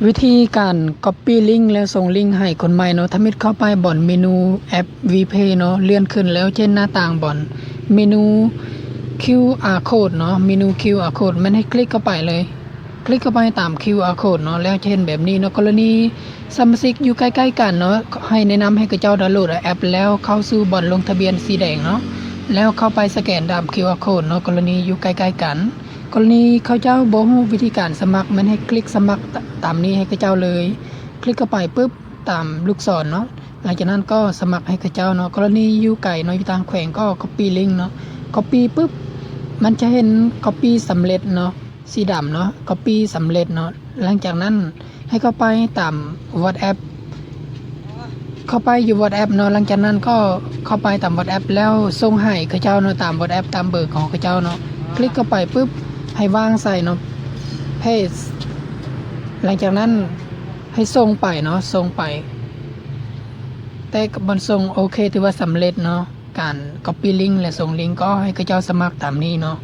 วิธีการ Copy ลิงก์แล้วส่งลิงก์ให้คนใหม่เนาะถ้ามิดเข้าไปบ่อนเมนูแอป VPay เนาะเลื่อนขึ้นแล้วเช่นหน้าต่างบ่อนเมนู QR code เนาะเมนู QR code มันให้คลิกเข้าไปเลยคลิกเข้าไปตาม QR code เนาะแล้วเช่นแบบนี้เนาะกรณีสมาชิกอยู่ใกล้ๆกันเนาะให้แนะนำให้กับเจ้าดาวน์โหลดแอปแล้วเข้าสู่บ่อนลงทะเบียนสีแดงเนาะแล้วเข้าไปสแกนตาม QR code เนาะกรณีอยู่ใกล้ๆกันกรณีเขาเจ้าบ่ฮู้วิธีการสมัครมันให้คลิกสมัครตามนี้ให้กับเจ้าเลยคลิกเข้าไปปุ๊บตามลูกศรเนาะหลังจากนั้นก็สมัครให้กับเจ้าเนาะกรณีอยู่ไกลเนาะอยู่ต่างแขวงก็ copy link เนาะ copy ปุ๊บมันจะเห็น copy สำเร็จเนาะสีดำเนาะ copy สำเร็จเนาะหลังจากนั้นให้เข้าไปตาม WhatsApp เข้าไปอยู่ WhatsApp เนาะหลังจากนั้นก็เข้าไปตาม WhatsApp แล้วส่งให้เขาเจ้าเนาะตาม WhatsApp ตามเบอร์ของเขาเจ้าเนาะคลิกเข้าไปปุ๊บให้วางใส่เนาะ paste หลังจากนั้นให้ส่งไปเนาะส่งไปแต่บนส่งโอเคถือว่าสำเร็จเนาะการ copy link และส่งลิงก์ก็ให้เขาเจ้าสมัครตามนี้เนาะ